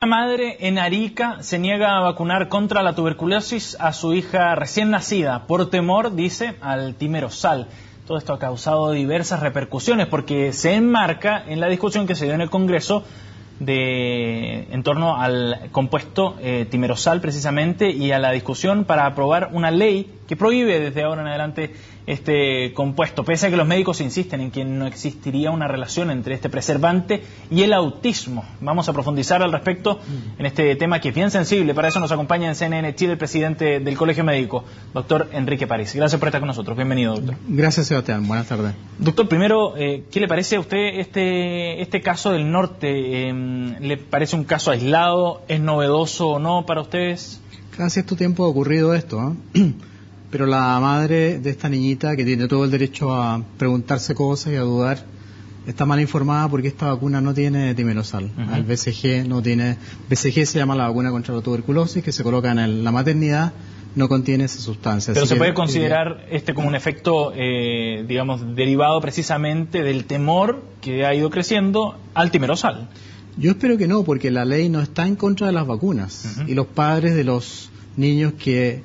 Una madre en Arica se niega a vacunar contra la tuberculosis a su hija recién nacida por temor, dice, al timerosal. Todo esto ha causado diversas repercusiones porque se enmarca en la discusión que se dio en el Congreso en torno al compuesto timerosal precisamente y a la discusión para aprobar una ley que prohíbe desde ahora en adelante este compuesto, pese a que los médicos insisten en que no existiría una relación entre este preservante y el autismo. Vamos a profundizar al respecto en este tema que es bien sensible. Para eso nos acompaña en CNN Chile el presidente del Colegio Médico, doctor Enrique París. Gracias por estar con nosotros. Bienvenido, doctor. Gracias, Sebastián. Buenas tardes. Doctor, primero, ¿qué le parece a usted este caso del norte? ¿Le parece un caso aislado? ¿Es novedoso o no para ustedes? Cada cierto tiempo ha ocurrido esto, ¿eh? Pero la madre de esta niñita, que tiene todo el derecho a preguntarse cosas y a dudar, está mal informada porque esta vacuna no tiene timerosal. El BCG no tiene... BCG se llama la vacuna contra la tuberculosis, que se coloca en la maternidad, no contiene esa sustancia. Pero se puede considerar como un efecto, digamos, derivado precisamente del temor que ha ido creciendo al timerosal. Yo espero que no, porque la ley no está en contra de las vacunas. Y los padres de los niños que,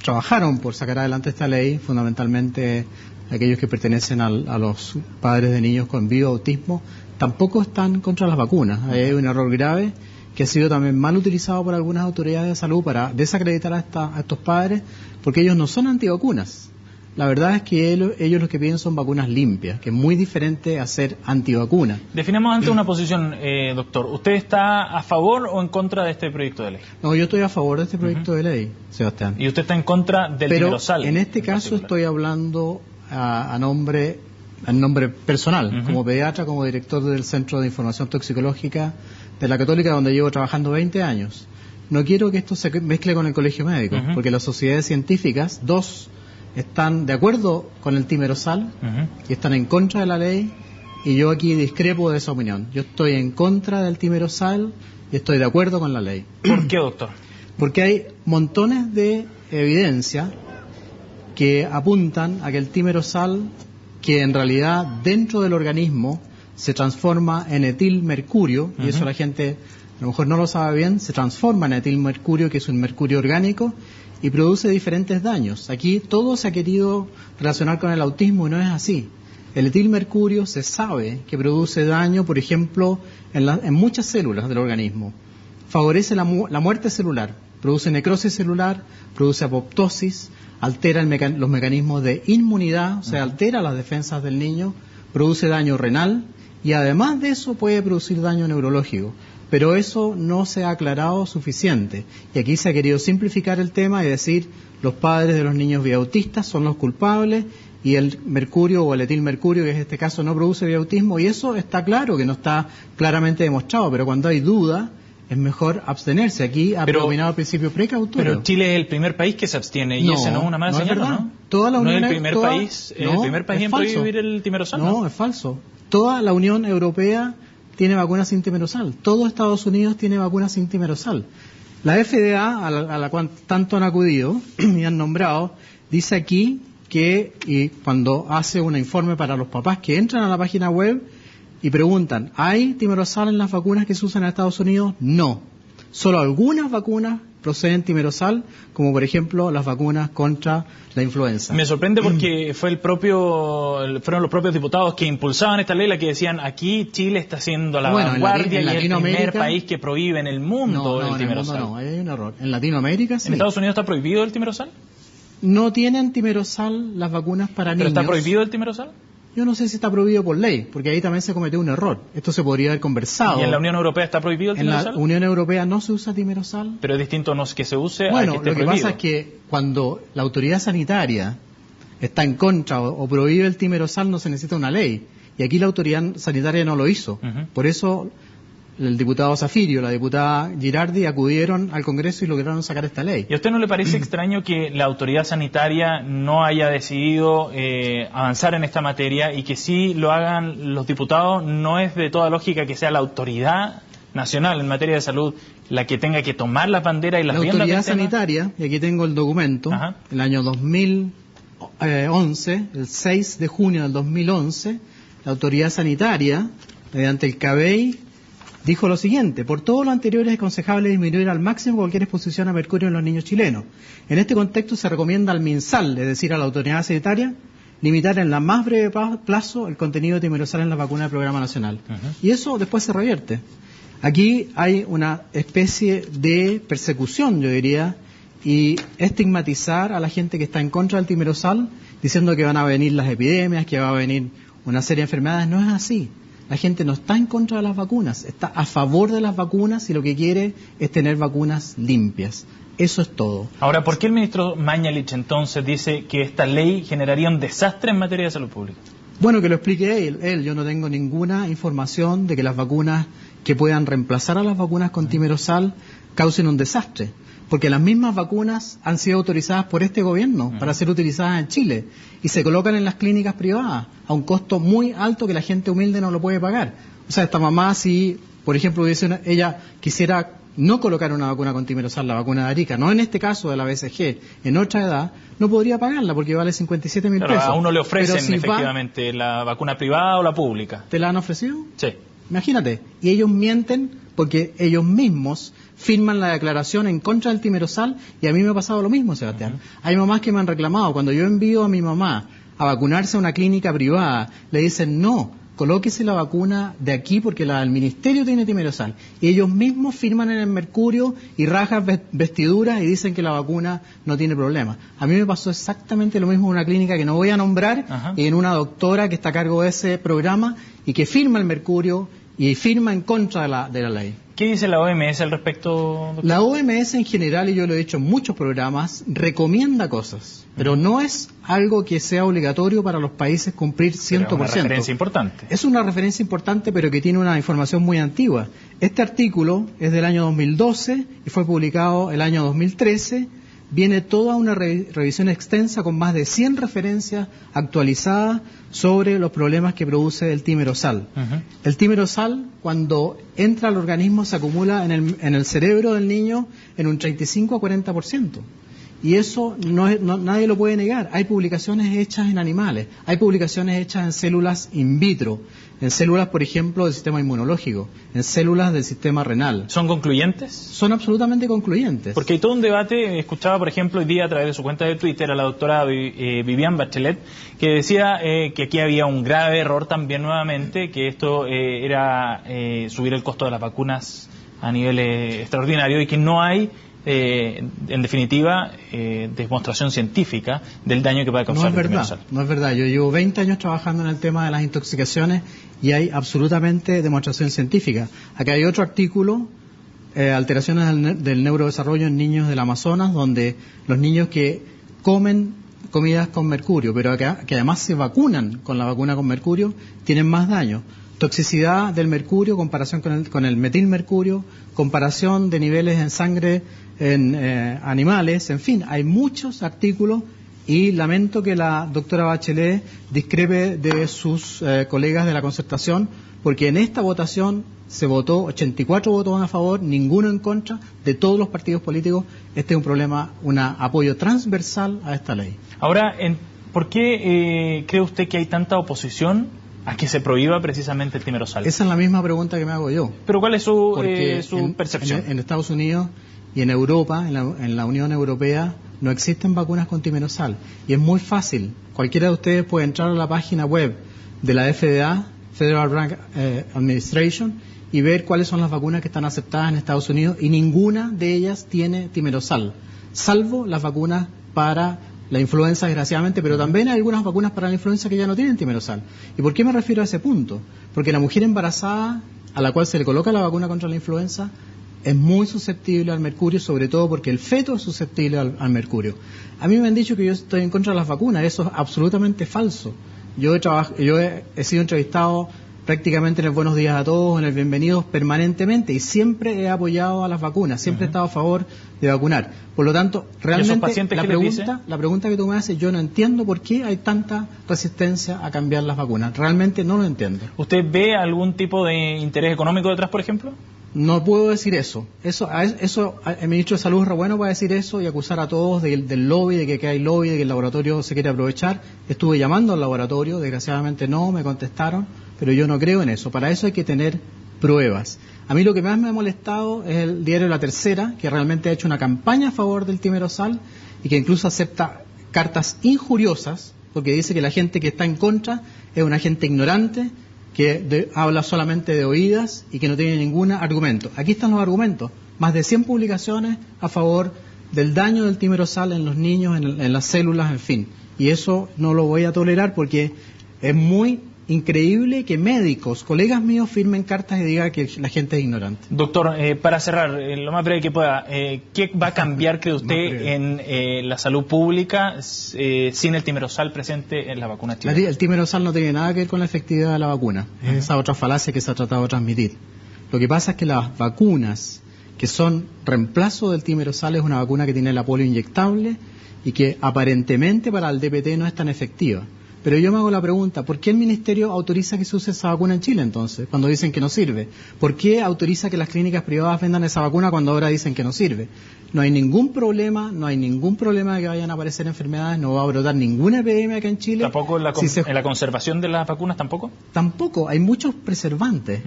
trabajaron por sacar adelante esta ley, fundamentalmente aquellos que pertenecen a los padres de niños con vivo autismo, tampoco están contra las vacunas. Hay un error grave que ha sido también mal utilizado por algunas autoridades de salud para desacreditar a estos padres, porque ellos no son antivacunas. La verdad es que ellos lo que piden son vacunas limpias, que es muy diferente a ser antivacuna. Definamos antes una posición, doctor. ¿Usted está a favor o en contra de este proyecto de ley? No, yo estoy a favor de este proyecto de ley, Sebastián. ¿Y usted está en contra del timerosal? Pero en este caso estoy hablando en nombre personal, como pediatra, como director del Centro de Información Toxicológica de la Católica, donde llevo trabajando 20 años. No quiero que esto se mezcle con el Colegio Médico, porque las sociedades científicas, están de acuerdo con el timerosal y están en contra de la ley, y yo aquí discrepo de esa opinión. Yo estoy en contra del timerosal y estoy de acuerdo con la ley. ¿Por qué, doctor? Porque hay montones de evidencia que apuntan a que el timerosal, que en realidad dentro del organismo se transforma en etilmercurio, y eso la gente a lo mejor no lo sabe bien, se transforma en etilmercurio, que es un mercurio orgánico, y produce diferentes daños. Aquí todo se ha querido relacionar con el autismo y no es así. El etilmercurio se sabe que produce daño, por ejemplo, en muchas células del organismo. Favorece la muerte celular, produce necrosis celular, produce apoptosis, altera los mecanismos de inmunidad, o sea, altera las defensas del niño, produce daño renal y además de eso puede producir daño neurológico. Pero eso no se ha aclarado suficiente. Y aquí se ha querido simplificar el tema y decir los padres de los niños biautistas son los culpables y el mercurio o el etilmercurio, que en este caso no produce biautismo, y eso está claro que no está claramente demostrado, pero cuando hay duda es mejor abstenerse. Aquí ha predominado el principio precautorio. Pero Chile es el primer país que se abstiene y ese no es una mala señal, ¿no? Toda la Unión, ¿no es el primer país en prohibir el timerosal? No, es falso. Toda la Unión Europea tiene vacunas sin timerosal. Todo Estados Unidos tiene vacunas sin timerosal. La FDA, a la cual tanto han acudido y han nombrado, dice aquí que, y cuando hace un informe para los papás que entran a la página web y preguntan, ¿hay timerosal en las vacunas que se usan en Estados Unidos? No. Solo algunas vacunas proceden timerosal, como por ejemplo las vacunas contra la influenza. Me sorprende porque fueron los propios diputados que impulsaban esta ley, la que decían aquí Chile está siendo la vanguardia y es el primer país que prohíbe en el mundo el timerosal. No, hay un error. En Latinoamérica sí. ¿En Estados Unidos está prohibido el timerosal? No tienen timerosal las vacunas para niños. ¿Pero está prohibido el timerosal? Yo no sé si está prohibido por ley, porque ahí también se cometió un error. Esto se podría haber conversado. ¿Y en la Unión Europea está prohibido el timerosal? En la Unión Europea no se usa timerosal. Pero es distinto no que se use a que Bueno, esté lo que prohibido. pasa es que cuando la autoridad sanitaria está en contra o prohíbe el timerosal no se necesita una ley. Y aquí la autoridad sanitaria no lo hizo. Por eso el diputado Zafirio, la diputada Girardi acudieron al Congreso y lograron sacar esta ley. ¿Y a usted no le parece extraño que la autoridad sanitaria no haya decidido avanzar en esta materia y que sí lo hagan los diputados? ¿No es de toda lógica que sea la autoridad nacional en materia de salud la que tenga que tomar la bandera y las riendas del tema? La autoridad sanitaria, y aquí tengo el documento, el año 2011, el 6 de junio del 2011, la autoridad sanitaria, mediante el CABEI, dijo lo siguiente: por todo lo anterior es aconsejable disminuir al máximo cualquier exposición a mercurio en los niños chilenos. En este contexto se recomienda al MinSal, es decir, a la autoridad sanitaria, limitar en la más breve plazo el contenido de timerosal en la vacuna del programa nacional. Y eso después se revierte. Aquí hay una especie de persecución, yo diría, y estigmatizar a la gente que está en contra del timerosal, diciendo que van a venir las epidemias, que va a venir una serie de enfermedades. No es así. La gente no está en contra de las vacunas, está a favor de las vacunas y lo que quiere es tener vacunas limpias. Eso es todo. Ahora, ¿por qué el ministro Mañalich entonces dice que esta ley generaría un desastre en materia de salud pública? Bueno, que lo explique él. Yo no tengo ninguna información de que las vacunas que puedan reemplazar a las vacunas con timerosal causen un desastre. Porque las mismas vacunas han sido autorizadas por este gobierno para ser utilizadas en Chile y se colocan en las clínicas privadas a un costo muy alto que la gente humilde no lo puede pagar. O sea, esta mamá, si, por ejemplo, ella quisiera no colocar una vacuna con timerosal, la vacuna de Arica, no en este caso de la BCG, en otra edad, no podría pagarla porque vale 57.000 pesos. A uno le ofrecen efectivamente la vacuna privada o la pública. ¿Te la han ofrecido? Sí. Imagínate. Y ellos mienten porque ellos mismos firman la declaración en contra del timerosal y a mí me ha pasado lo mismo, Sebastián. Hay mamás que me han reclamado, cuando yo envío a mi mamá a vacunarse a una clínica privada, le dicen no, colóquese la vacuna de aquí porque la del ministerio tiene timerosal. Y ellos mismos firman en el mercurio y rajan vestiduras y dicen que la vacuna no tiene problema. A mí me pasó exactamente lo mismo en una clínica que no voy a nombrar y en una doctora que está a cargo de ese programa y que firma el mercurio y firma en contra de la ley. ¿Qué dice la OMS al respecto, doctor? La OMS en general, y yo lo he dicho en muchos programas, recomienda cosas, pero no es algo que sea obligatorio para los países cumplir 100%. Pero es una referencia importante. Es una referencia importante, pero que tiene una información muy antigua. Este artículo es del año 2012 y fue publicado el año 2013. Viene toda una revisión extensa con más de 100 referencias actualizadas sobre los problemas que produce el timerosal. El timerosal, cuando entra al organismo, se acumula en el cerebro del niño en un 35 a 40%. Y eso nadie lo puede negar. Hay publicaciones hechas en animales, hay publicaciones hechas en células in vitro, en células, por ejemplo, del sistema inmunológico, en células del sistema renal. ¿Son concluyentes? Son absolutamente concluyentes. Porque hay todo un debate. Escuchaba, por ejemplo, hoy día a través de su cuenta de Twitter a la doctora Viviane Bachelet, que decía que aquí había un grave error también nuevamente, que esto era subir el costo de las vacunas a nivel extraordinario y que no hay en definitiva demostración científica del daño que puede causar el timerosal. No es verdad. Yo llevo 20 años trabajando en el tema de las intoxicaciones y hay absolutamente demostración científica. Acá hay otro artículo, alteraciones del neurodesarrollo en niños del Amazonas, donde los niños que comen comidas con mercurio, pero que además se vacunan con la vacuna con mercurio, tienen más daño. Toxicidad del mercurio, comparación con el metilmercurio, comparación de niveles en sangre en animales, en fin, hay muchos artículos y lamento que la doctora Bachelet discrepe de sus colegas de la Concertación, porque en esta votación se votó 84 votos a favor, ninguno en contra, de todos los partidos políticos. Este es un problema, un apoyo transversal a esta ley. Ahora, ¿por qué cree usted que hay tanta oposición a que se prohíba precisamente el timerosal? Esa es la misma pregunta que me hago yo. ¿Pero cuál es su percepción? En Estados Unidos y en Europa, en la Unión Europea, no existen vacunas con timerosal. Y es muy fácil. Cualquiera de ustedes puede entrar a la página web de la FDA, Federal Drug Administration, y ver cuáles son las vacunas que están aceptadas en Estados Unidos, y ninguna de ellas tiene timerosal, salvo las vacunas para la influenza, desgraciadamente, pero también hay algunas vacunas para la influenza que ya no tienen timerosal. ¿Y por qué me refiero a ese punto? Porque la mujer embarazada a la cual se le coloca la vacuna contra la influenza es muy susceptible al mercurio, sobre todo porque el feto es susceptible al mercurio. A mí me han dicho que yo estoy en contra de las vacunas, eso es absolutamente falso. Yo he sido entrevistado prácticamente en el Buenos Días a Todos, en el Bienvenidos, permanentemente, y siempre he apoyado a las vacunas, siempre he estado a favor de vacunar. Por lo tanto, realmente la pregunta que tú me haces, yo no entiendo por qué hay tanta resistencia a cambiar las vacunas. Realmente no lo entiendo. ¿Usted ve algún tipo de interés económico detrás, por ejemplo? No puedo decir eso. El ministro de Salud es re bueno para decir eso y acusar a todos del lobby, de que hay lobby, de que el laboratorio se quiere aprovechar. Estuve llamando al laboratorio, desgraciadamente no me contestaron, pero yo no creo en eso. Para eso hay que tener pruebas. A mí lo que más me ha molestado es el diario La Tercera, que realmente ha hecho una campaña a favor del timerosal y que incluso acepta cartas injuriosas, porque dice que la gente que está en contra es una gente ignorante, que habla solamente de oídas y que no tiene ningún argumento. Aquí están los argumentos, más de 100 publicaciones a favor del daño del timerosal en los niños, en las células, en fin. Y eso no lo voy a tolerar porque es muy increíble que médicos, colegas míos, firmen cartas y digan que la gente es ignorante. Doctor, para cerrar, lo más breve que pueda, ¿qué va a cambiar, cree usted, en la salud pública sin el timerosal presente en la vacuna chilena? El timerosal no tiene nada que ver con la efectividad de la vacuna. Es esa otra falacia que se ha tratado de transmitir. Lo que pasa es que las vacunas que son reemplazo del timerosal es una vacuna que tiene la polio inyectable y que aparentemente para el DPT no es tan efectiva. Pero yo me hago la pregunta, ¿por qué el Ministerio autoriza que se use esa vacuna en Chile entonces, cuando dicen que no sirve? ¿Por qué autoriza que las clínicas privadas vendan esa vacuna cuando ahora dicen que no sirve? No hay ningún problema de que vayan a aparecer enfermedades, no va a brotar ninguna epidemia acá en Chile. ¿Tampoco en la conservación de las vacunas tampoco? Tampoco, hay muchos preservantes.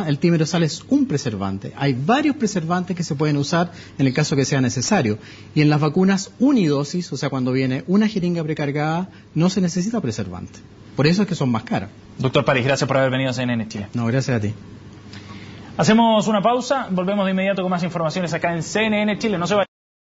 El timerosal es un preservante. Hay varios preservantes que se pueden usar en el caso que sea necesario. Y en las vacunas unidosis, o sea, cuando viene una jeringa precargada, no se necesita preservante. Por eso es que son más caras. Doctor París, gracias por haber venido a CNN Chile. No, gracias a ti. Hacemos una pausa, volvemos de inmediato con más informaciones acá en CNN Chile. No se vayan.